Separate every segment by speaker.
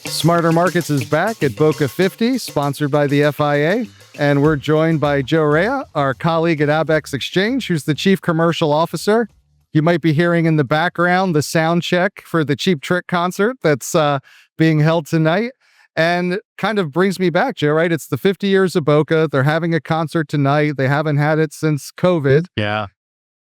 Speaker 1: Smarter Markets is back at Boca 50, sponsored by the FIA. And we're joined by Joe Raia, our colleague at Abaxx Exchange, who's the Chief Commercial Officer. You might be hearing in the background the sound check for the Cheap Trick concert that's being held tonight. And kind of brings me back, Joe, right? It's the 50 years of Boca. They're having a concert tonight. They haven't had it since COVID.
Speaker 2: Yeah.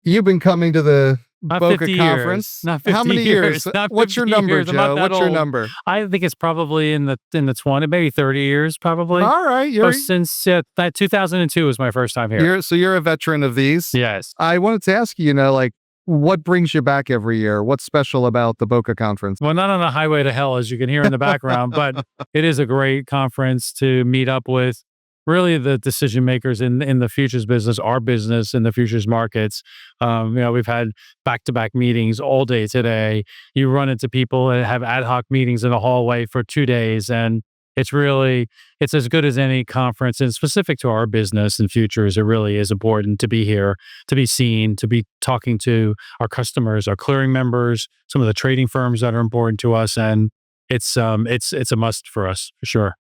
Speaker 1: You've been coming to the
Speaker 2: Not
Speaker 1: Boca
Speaker 2: 50
Speaker 1: conference.
Speaker 2: years. Not 50
Speaker 1: How many years?
Speaker 2: Not
Speaker 1: What's your
Speaker 2: 50
Speaker 1: number,
Speaker 2: years. I'm not
Speaker 1: Joe?
Speaker 2: that
Speaker 1: What's your
Speaker 2: old.
Speaker 1: number?
Speaker 2: I think it's probably in the 20, maybe 30 years, probably.
Speaker 1: All right.
Speaker 2: Since that 2002 was my first time here.
Speaker 1: You're a veteran of these.
Speaker 2: Yes.
Speaker 1: I wanted to ask you, what brings you back every year? What's special about the Boca conference?
Speaker 2: Well, not on the highway to hell, as you can hear in the background, but it is a great conference to meet up with really the decision makers in the futures business, our business in the futures markets. We've had back-to-back meetings all day today. You run into people and have ad hoc meetings in the hallway for 2 days, and it's as good as any conference, and specific to our business and futures. It really is important to be here, to be seen, to be talking to our customers, our clearing members, some of the trading firms that are important to us, and it's a must for us for sure.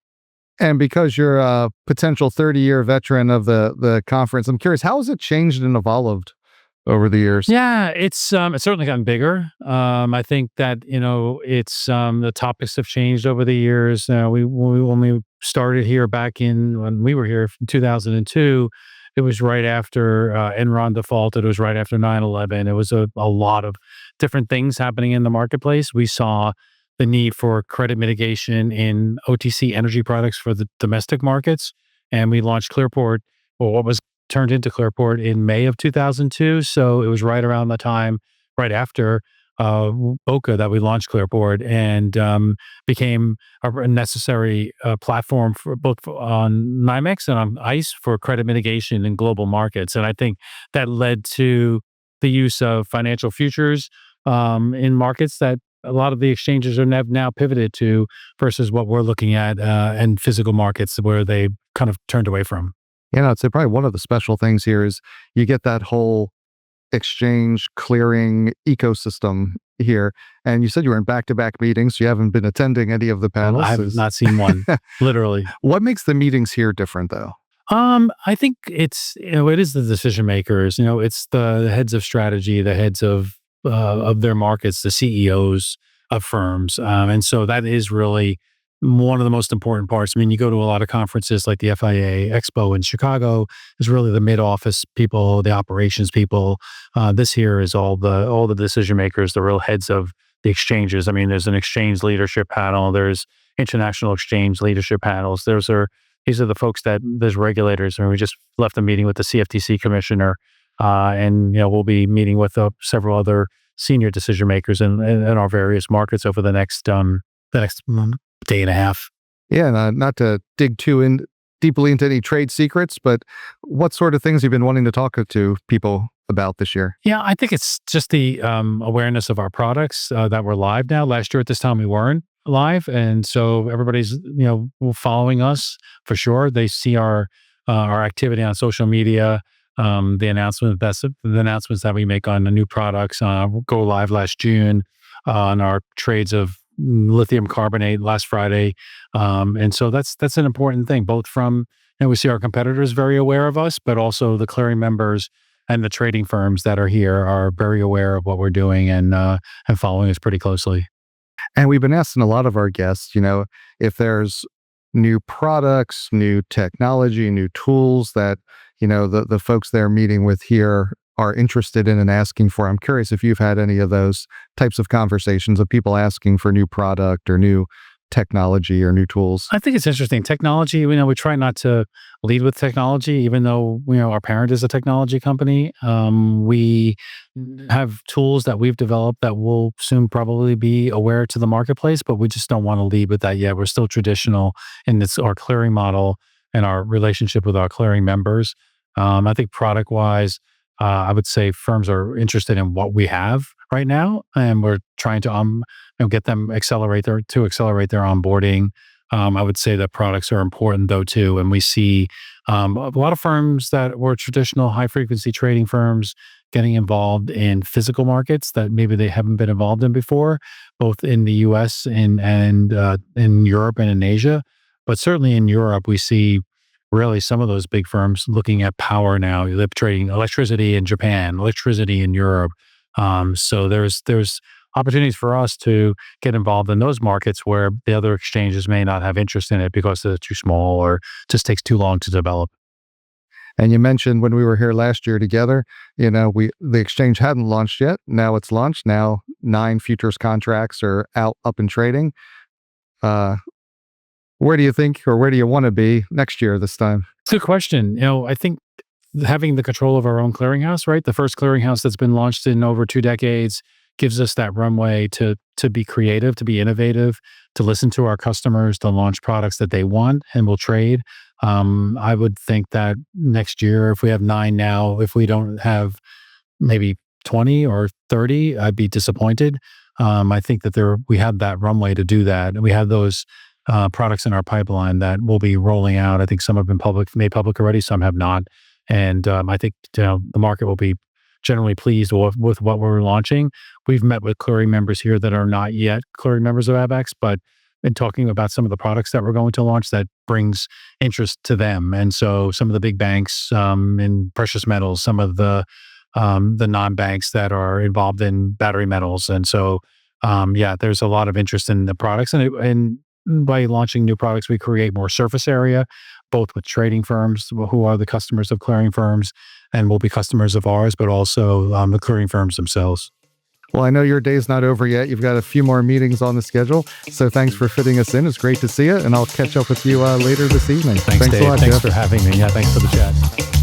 Speaker 1: And because you're a potential 30-year veteran of the conference, I'm curious, how has it changed and evolved over the years?
Speaker 2: Yeah, it's certainly gotten bigger. I think that it's the topics have changed over the years. When we started here when we were here in 2002, it was right after Enron defaulted. It was right after 9/11. It was a lot of different things happening in the marketplace. We saw the need for credit mitigation in OTC energy products for the domestic markets, and we launched Clearport, or what was turned into Clearport, in May of 2002. So it was right around the time, right after Boca, that we launched Clearport, and became a necessary platform for both on NYMEX and on ICE for credit mitigation in global markets. And I think that led to the use of financial futures in markets that a lot of the exchanges are now pivoted to, versus what we're looking at in physical markets where they kind of turned away from.
Speaker 1: I'd say probably one of the special things here is you get that whole exchange clearing ecosystem here. And you said you were in back-to-back meetings. So you haven't been attending any of the panels.
Speaker 2: I have not seen one, literally.
Speaker 1: What makes the meetings here different, though?
Speaker 2: I think it is the decision makers. It's the heads of strategy, the heads of their markets, the CEOs of firms. And so that is really one of the most important parts. I mean, you go to a lot of conferences like the FIA Expo in Chicago, is really the mid-office people, the operations people. This here is all the decision makers, the real heads of the exchanges. I mean, there's an exchange leadership panel, there's international exchange leadership panels. These are the folks there's regulators, and we just left a meeting with the CFTC commissioner. And we'll be meeting with several other senior decision makers in our various markets over the next day and a half.
Speaker 1: Yeah, not to dig deeply into any trade secrets, but what sort of things you've been wanting to talk to people about this year?
Speaker 2: Yeah, I think it's just the awareness of our products that we're live now. Last year at this time we weren't live, and so everybody's following us for sure. They see our activity on social media. The announcements that we make on the new products go live last June on our trades of lithium carbonate last Friday, and so that's an important thing. Both from we see our competitors very aware of us, but also the clearing members and the trading firms that are here are very aware of what we're doing and following us pretty closely.
Speaker 1: And we've been asking a lot of our guests, if there's new products, new technology, new tools that the folks they're meeting with here are interested in and asking for. I'm curious if you've had any of those types of conversations of people asking for new product or new technology or new tools.
Speaker 2: I think it's interesting. Technology, we try not to lead with technology, even though our parent is a technology company. We have tools that we've developed that will soon probably be aware to the marketplace, but we just don't want to lead with that yet. We're still traditional in our clearing model and our relationship with our clearing members. I think product-wise, I would say firms are interested in what we have right now, and we're trying to get them accelerate their onboarding. I would say that products are important though too, and we see a lot of firms that were traditional high frequency trading firms getting involved in physical markets that maybe they haven't been involved in before, both in the US and in Europe and in Asia. But certainly in Europe, we see really some of those big firms looking at power now. They're trading electricity in Japan, electricity in Europe. So there's opportunities for us to get involved in those markets where the other exchanges may not have interest in it because they're too small or just takes too long to develop.
Speaker 1: And you mentioned when we were here last year together, the exchange hadn't launched yet. Now it's launched. Now 9 futures contracts are up and trading. Where do you think, or where do you want to be next year this time?
Speaker 2: It's a good question. I think having the control of our own clearinghouse, right? The first clearinghouse that's been launched in over 2 decades gives us that runway to be creative, to be innovative, to listen to our customers, to launch products that they want and will trade. I would think that next year, if we have 9 now, if we don't have maybe 20 or 30, I'd be disappointed. I think that we have that runway to do that. And we have those products in our pipeline that will be rolling out. I think some have been made public already, some have not. And I think the market will be generally pleased with what we're launching. We've met with clearing members here that are not yet clearing members of Abaxx, but in talking about some of the products that we're going to launch, that brings interest to them. And so some of the big banks in precious metals, some of the non-banks that are involved in battery metals. And so, there's a lot of interest in the products. And by launching new products, we create more surface area, both with trading firms who are the customers of clearing firms and will be customers of ours, but also the clearing firms themselves.
Speaker 1: Well, I know your day's not over yet. You've got a few more meetings on the schedule. So thanks for fitting us in. It's great to see you. And I'll catch up with you later this evening.
Speaker 2: Thanks, Dave.
Speaker 1: A lot,
Speaker 2: Thanks
Speaker 1: Jeff.
Speaker 2: for having me. Yeah, thanks for the chat.